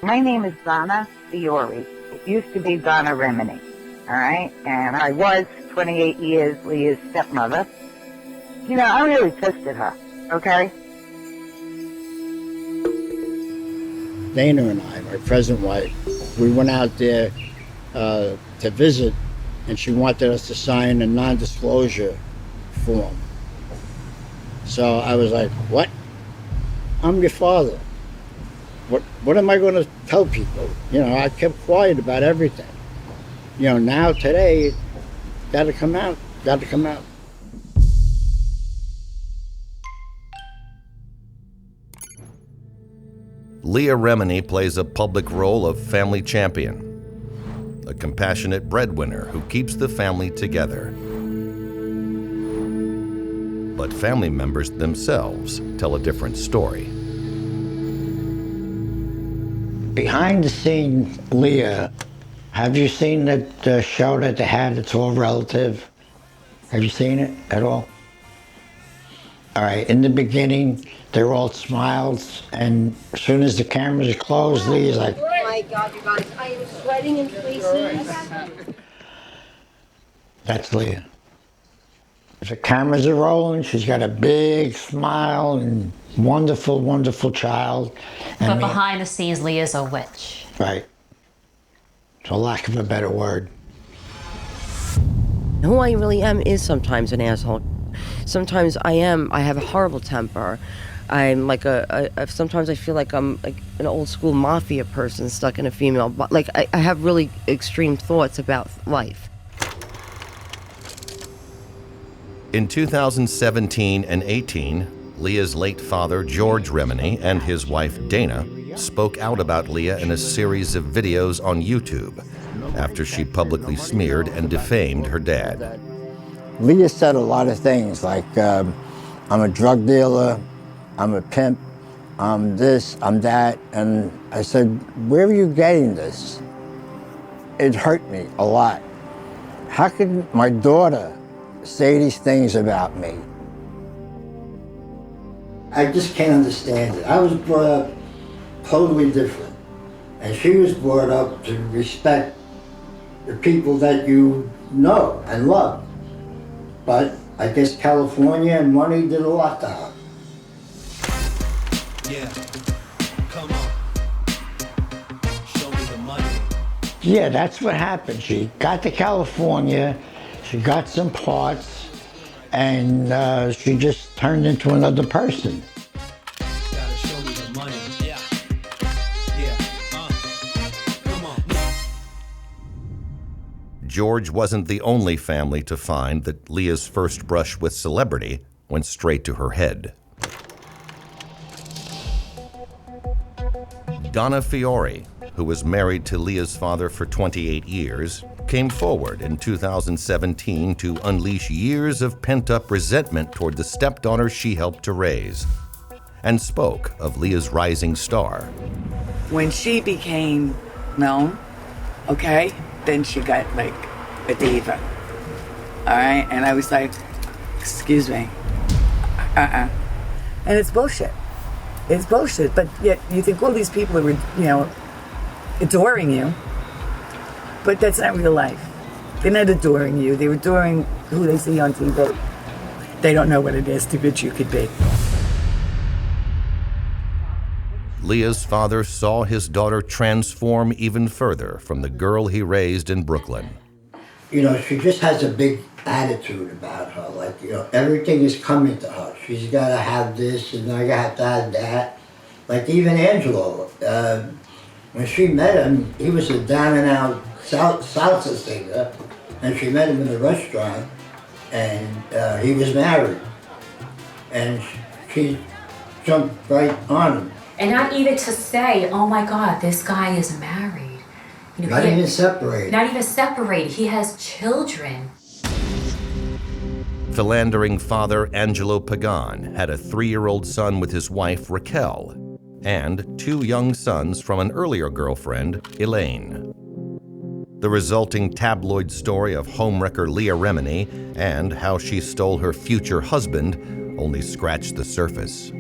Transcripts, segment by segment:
My name is Donna Fiore. It used to be Donna Remini, all right? And I was 28 years Leah's stepmother. You know, I'm really pissed at her, okay? Dana and I, my present wife, we went out there to visit, and she wanted us to sign a non-disclosure form. So I was like, what? I'm your father. What am I going to tell people? You know, I kept quiet about everything. You know, now, today, got to come out. Leah Remini plays a public role of family champion, a compassionate breadwinner who keeps the family together. But family members themselves tell a different story. Behind the scenes, Leah, have you seen that show that they had, It's All Relative? Have you seen it at all? All right, in the beginning, they're all smiles, and as soon as the cameras are closed, Leah's like, Oh my God, you guys, I am sweating in places. that's Leah. If the cameras are rolling, she's got a big smile and wonderful, wonderful child. But behind the scenes, Leah's a witch. Right. For lack of a better word. Who I really am is sometimes an asshole. Sometimes I have a horrible temper. I'm like sometimes I feel like I'm like an old school mafia person stuck in a female body. Like I have really extreme thoughts about life. In 2017 and 18, Leah's late father, George Remini, and his wife, Dana, spoke out about Leah in a series of videos on YouTube after she publicly smeared and defamed her dad. Leah said a lot of things like, I'm a drug dealer, I'm a pimp, I'm this, I'm that. And I said, where are you getting this? It hurt me a lot. How could my daughter say these things about me? I just can't understand it. I was brought up totally different. And she was brought up to respect the people that you know and love. But I guess California and money did a lot to her. Yeah, come on. Show me the money. Yeah, that's what happened. She got to California, she got some parts, and she just turned into another person. Gotta show me the money. Yeah. Come on. George wasn't the only family to find that Leah's first brush with celebrity went straight to her head. Donna Fiore, who was married to Leah's father for 28 years, came forward in 2017 to unleash years of pent-up resentment toward the stepdaughter she helped to raise, and spoke of Leah's rising star. When she became known, okay, then she got like a diva. All right, and I was like, excuse me, and it's bullshit. It's bullshit, but yet you think all these people are, adoring you, but that's not real life. They're not adoring you. They're adoring who they see on TV. They don't know what it is to bitch you could be. Leah's father saw his daughter transform even further from the girl he raised in Brooklyn. You know, she just has a big attitude about her. Like, everything is coming to her. She's got to have this, and I got to have that. Like, even Angelo, when she met him, he was a down-and-out salsa singer, and she met him in a restaurant, and he was married. And she jumped right on him. And not even to say, oh my God, this guy is married. Not even separated. Not even separated. He has children. Philandering father Angelo Pagan had a 3-year-old son with his wife Raquel, and 2 young sons from an earlier girlfriend, Elaine. The resulting tabloid story of homewrecker Leah Remini and how she stole her future husband only scratched the surface.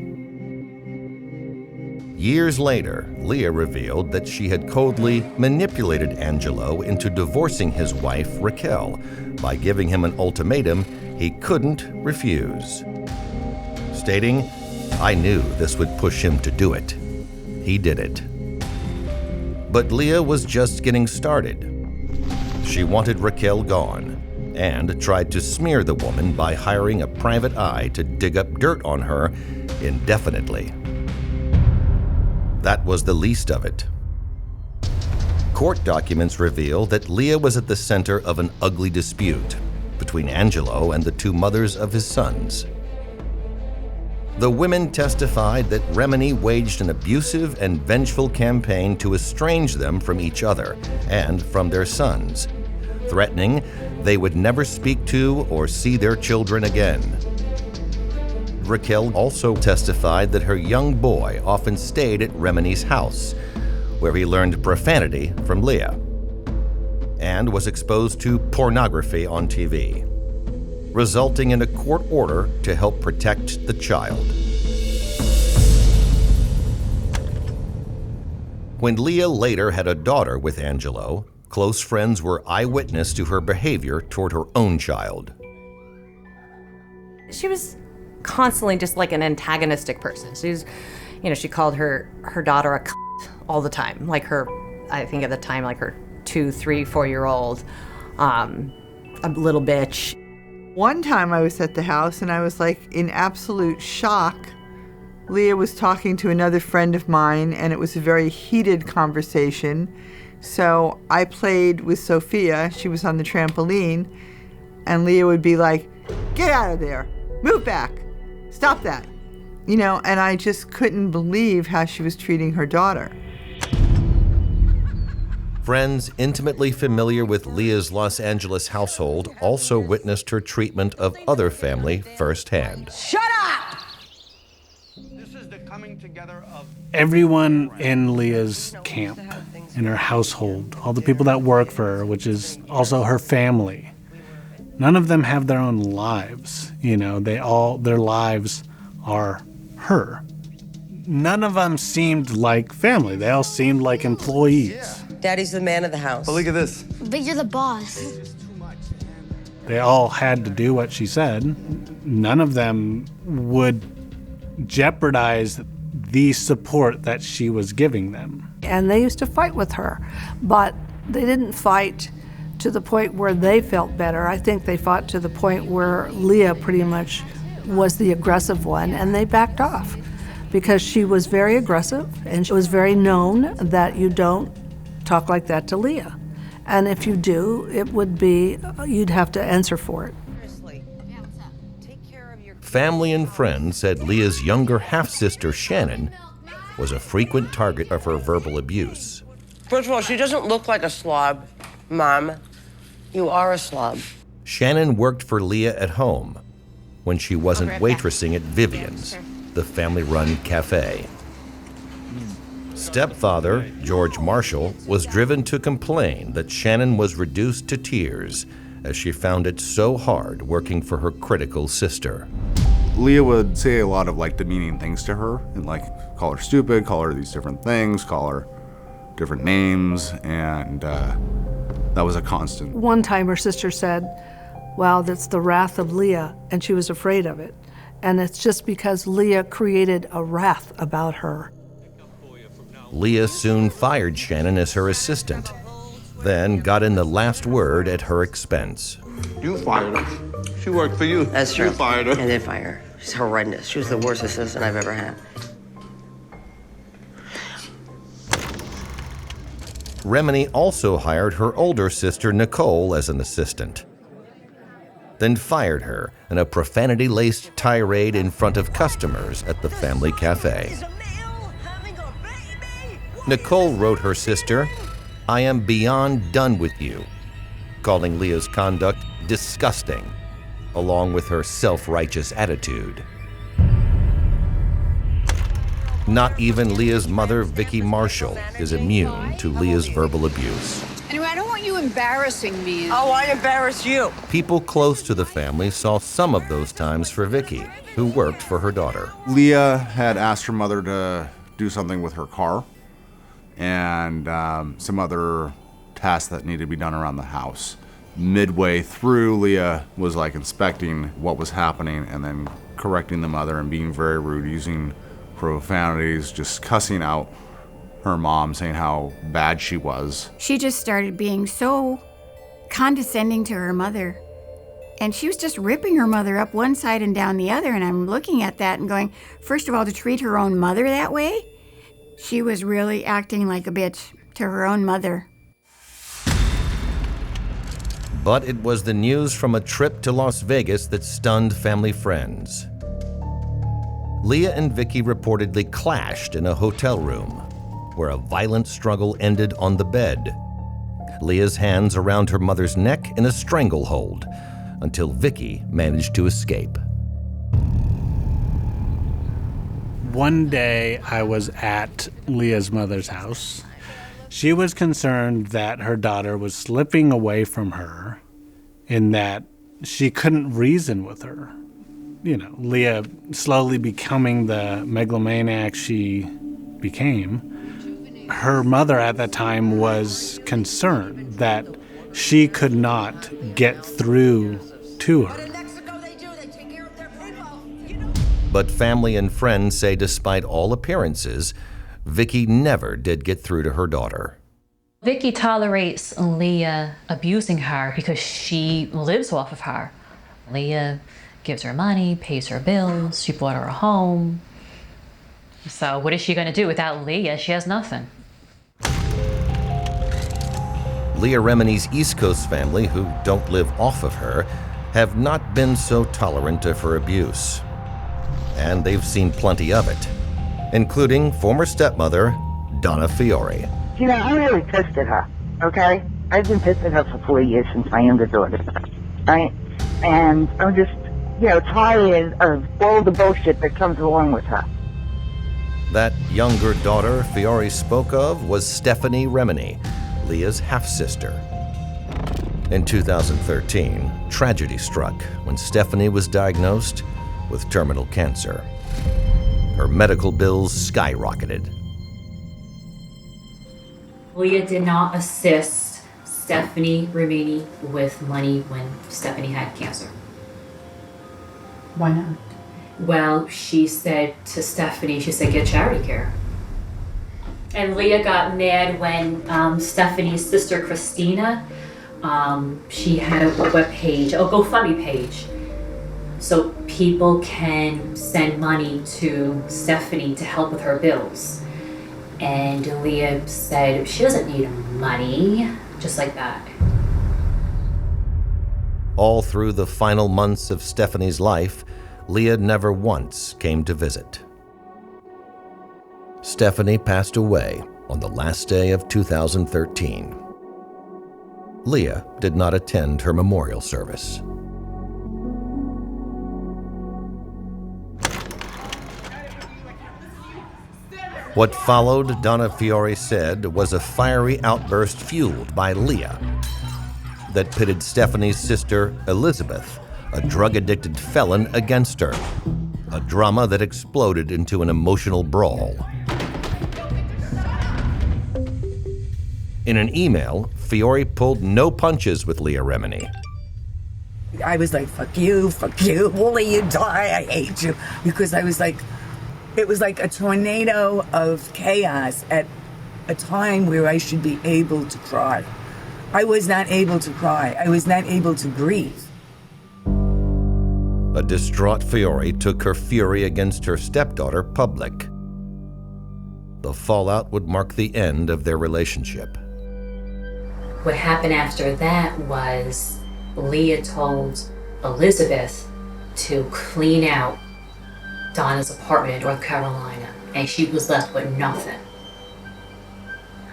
Years later, Leah revealed that she had coldly manipulated Angelo into divorcing his wife, Raquel, by giving him an ultimatum he couldn't refuse. Stating, "I knew this would push him to do it." He did it. But Leah was just getting started. She wanted Raquel gone and tried to smear the woman by hiring a private eye to dig up dirt on her indefinitely. That was the least of it. Court documents reveal that Leah was at the center of an ugly dispute between Angelo and the two mothers of his sons. The women testified that Remini waged an abusive and vengeful campaign to estrange them from each other and from their sons, threatening they would never speak to or see their children again. Raquel also testified that her young boy often stayed at Remini's house, where he learned profanity from Leah, and was exposed to pornography on TV, resulting in a court order to help protect the child. When Leah later had a daughter with Angelo, close friends were eyewitness to her behavior toward her own child. She was constantly just like an antagonistic person. She called her daughter a all the time, like I think at the time, like her 2, 3, 4-year-old, a little bitch. One time I was at the house and I was like in absolute shock. Leah was talking to another friend of mine and it was a very heated conversation. So I played with Sophia. She was on the trampoline and Leah would be like, "Get out of there, move back, stop that." And I just couldn't believe how she was treating her daughter. Friends intimately familiar with Leah's Los Angeles household also witnessed her treatment of other family firsthand. Shut up! This is the coming together of everyone in Leah's camp, in her household, all the people that work for her, which is also her family. None of them have their own lives. Their lives are her. None of them seemed like family. They all seemed like employees. Daddy's the man of the house. But look at this. But you're the boss. They all had to do what she said. None of them would jeopardize the support that she was giving them. And they used to fight with her, but they didn't fight to the point where they felt better. I think they fought to the point where Leah pretty much was the aggressive one, and they backed off because she was very aggressive, and it was very known that you don't talk like that to Leah. And if you do, it would be, you'd have to answer for it. Family and friends said Leah's younger half-sister, Shannon, was a frequent target of her verbal abuse. First of all, she doesn't look like a slob, Mom. You are a slob. Shannon worked for Leah at home when she wasn't waitressing at Vivian's, the family-run cafe. Stepfather, George Marshall, was driven to complain that Shannon was reduced to tears as she found it so hard working for her critical sister. Leah would say a lot of demeaning things to her and call her stupid, call her these different things, call her different names, and that was a constant. One time her sister said, "Wow, that's the wrath of Leah," and she was afraid of it. And it's just because Leah created a wrath about her. Leah soon fired Shannon as her assistant, then got in the last word at her expense. You fired her. She worked for you. That's true. You fired her. I did fire her. She's horrendous. She was the worst assistant I've ever had. Remini also hired her older sister, Nicole, as an assistant, then fired her in a profanity-laced tirade in front of customers at the family cafe. Nicole wrote her sister, "I am beyond done with you," calling Leah's conduct disgusting, along with her self-righteous attitude. Not even Leah's mother, Vicki Marshall, is immune to Leah's verbal abuse. Anyway, I don't want you embarrassing me. Oh, I embarrass you. People close to the family saw some of those times for Vicki, who worked for her daughter. Leah had asked her mother to do something with her car and some other tasks that needed to be done around the house. Midway through, Leah was like inspecting what was happening and then correcting the mother and being very rude, using profanities, just cussing out her mom, saying how bad she was. She just started being so condescending to her mother. And she was just ripping her mother up one side and down the other. And I'm looking at that and going, first of all, to treat her own mother that way, she was really acting like a bitch to her own mother. But it was the news from a trip to Las Vegas that stunned family friends. Leah and Vicky reportedly clashed in a hotel room, where a violent struggle ended on the bed. Leah's hands around her mother's neck in a stranglehold, until Vicky managed to escape. One day I was at Leah's mother's house. She was concerned that her daughter was slipping away from her in that she couldn't reason with her. You know, Leah slowly becoming the megalomaniac she became. Her mother at that time was concerned that she could not get through to her. But family and friends say despite all appearances, Vicky never did get through to her daughter. Vicky tolerates Leah abusing her because she lives off of her. Leah gives her money, pays her bills, she bought her a home. So what is she going to do without Leah? She has nothing. Leah Remini's East Coast family, who don't live off of her, have not been so tolerant of her abuse. And they've seen plenty of it, including former stepmother, Donna Fiore. You know, I'm really pissed at her, okay? I've been pissed at her for 4 years since my younger daughter, right? And I'm just, tired of all the bullshit that comes along with her. That younger daughter Fiore spoke of was Stephanie Remini, Leah's half-sister. In 2013, tragedy struck when Stephanie was diagnosed with terminal cancer. Her medical bills skyrocketed. Leah did not assist Stephanie Remini with money when Stephanie had cancer. Why not? Well, she said to Stephanie, she said, get charity care. And Leah got mad when Stephanie's sister, Christina, she had a webpage, a GoFundMe page. So people can send money to Stephanie to help with her bills. And Leah said she doesn't need money, just like that. All through the final months of Stephanie's life, Leah never once came to visit. Stephanie passed away on the last day of 2013. Leah did not attend her memorial service. What followed, Donna Fiore said, was a fiery outburst fueled by Leah that pitted Stephanie's sister, Elizabeth, a drug-addicted felon, against her. A drama that exploded into an emotional brawl. In an email, Fiore pulled no punches with Leah Remini. I was like, fuck you, only you die, I hate you. Because I was like, it was like a tornado of chaos at a time where I should be able to cry. I was not able to cry. I was not able to breathe. A distraught Fiore took her fury against her stepdaughter public. The fallout would mark the end of their relationship. What happened after that was Leah told Elizabeth to clean out Donna's apartment in North Carolina, and she was left with nothing.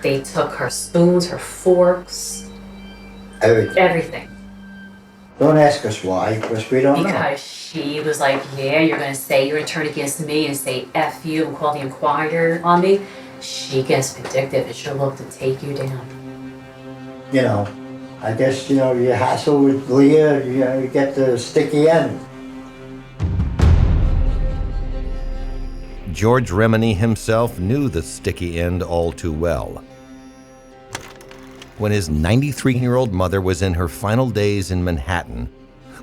They took her spoons, her forks, everything. Don't ask us why, because we don't know. Because she was like, yeah, you're going to say you're going to turn against me and say F you and call the Inquirer on me. She gets vindictive and she'll look to take you down. I guess, you hassle with Leah, you get the sticky end. George Remini himself knew the sticky end all too well. When his 93-year-old mother was in her final days in Manhattan,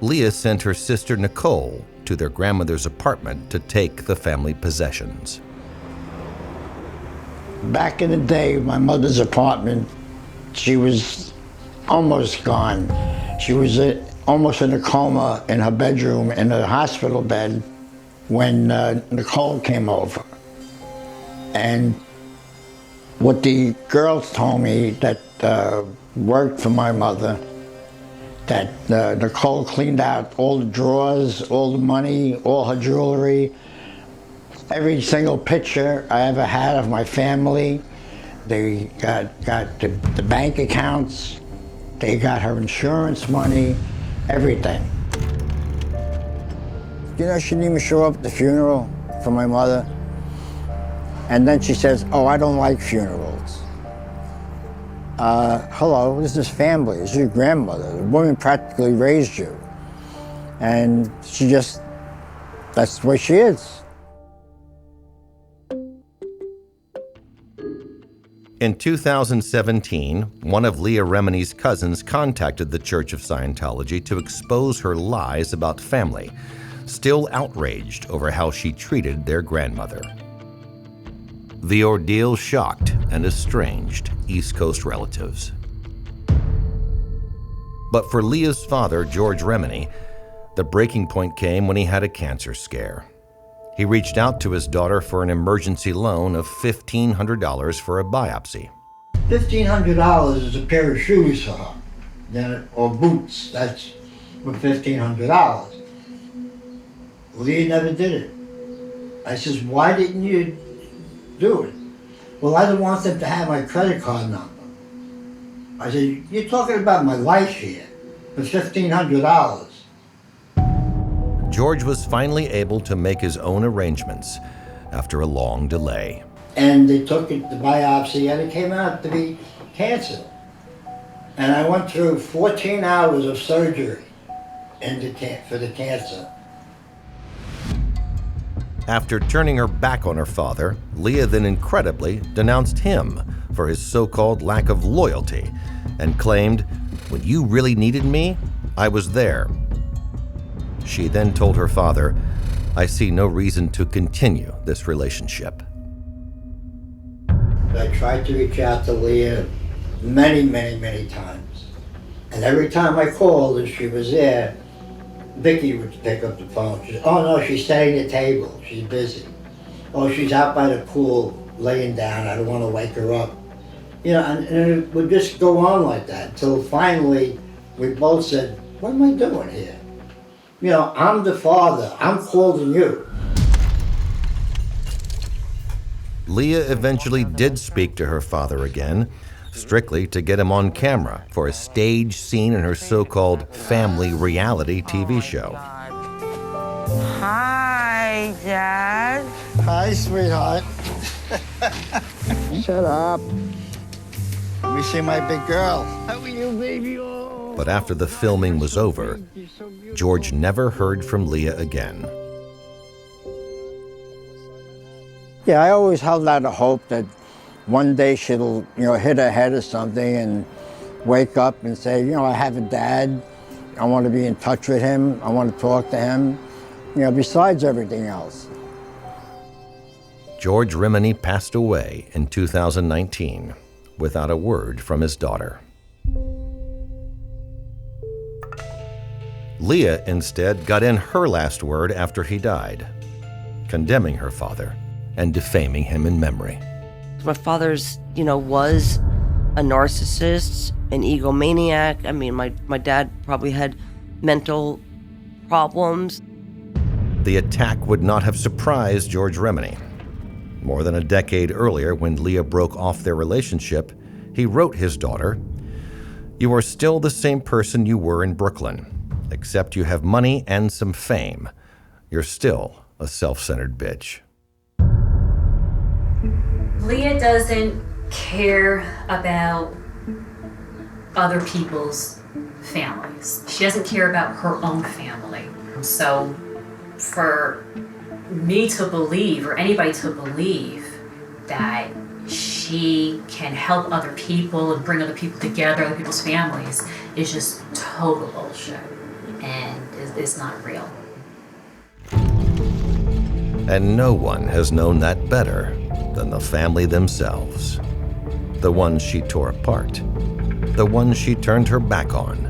Leah sent her sister Nicole to their grandmother's apartment to take the family possessions. Back in the day, my mother's apartment, she was almost gone. She was almost in a coma in her bedroom in a hospital bed when Nicole came over. And what the girls told me that worked for my mother, that Nicole cleaned out all the drawers, all the money, all her jewelry, every single picture I ever had of my family. They got the bank accounts, they got her insurance money, everything. You know, she didn't even show up at the funeral for my mother. And then she says, "Oh, I don't like funerals." Hello, this is family, this is your grandmother. The woman practically raised you. And she just, that's the way she is. In 2017, one of Leah Remini's cousins contacted the Church of Scientology to expose her lies about family, still outraged over how she treated their grandmother. The ordeal shocked and estranged East Coast relatives. But for Leah's father, George Remini, the breaking point came when he had a cancer scare. He reached out to his daughter for an emergency loan of $1,500 for a biopsy. $1,500 is a pair of shoes for her, or boots. That's for $1,500. Leah never did it. I says, "Why didn't you do it?" "Well, I don't want them to have my credit card number." I said, "You're talking about my life here for $1,500. George was finally able to make his own arrangements after a long delay. And they took the biopsy and it came out to be cancer. And I went through 14 hours of surgery for the cancer. After turning her back on her father, Leah then incredibly denounced him for his so-called lack of loyalty and claimed, "When you really needed me, I was there." She then told her father, "I see no reason to continue this relationship." I tried to reach out to Leah many, many, many times. And every time I called and she was there, Vicky would pick up the phone. She said, "Oh no, she's setting the table, she's busy." "Oh, she's out by the pool, laying down, I don't want to wake her up." You know, and it would just go on like that until finally we both said, "What am I doing here? You know, I'm the father, I'm calling you." Leah eventually did speak to her father again, strictly to get him on camera for a stage scene in her so-called family reality TV show. "Hi, Dad." "Hi, sweetheart." "Shut up. Let me see my big girl." "How are you, baby?" But after the filming was over, George never heard from Leah again. Yeah, I always held out a hope that one day she'll, hit her head or something and wake up and say, "I have a dad. I want to be in touch with him. I want to talk to him," besides everything else. George Remini passed away in 2019 without a word from his daughter. Leah instead got in her last word after he died, condemning her father and defaming him in memory. My father's, was a narcissist, an egomaniac. I mean, my dad probably had mental problems. The attack would not have surprised George Remini. More than a decade earlier, when Leah broke off their relationship, he wrote his daughter, "You are still the same person you were in Brooklyn, except you have money and some fame. You're still a self-centered bitch." Leah doesn't care about other people's families. She doesn't care about her own family. So for me to believe, or anybody to believe, that she can help other people and bring other people together, other people's families, is just total bullshit, and it's not real. And no one has known that better than the family themselves. The ones she tore apart, the ones she turned her back on,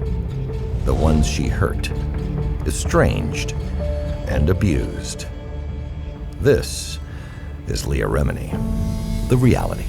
the ones she hurt, estranged, and abused. This is Leah Remini, The Reality.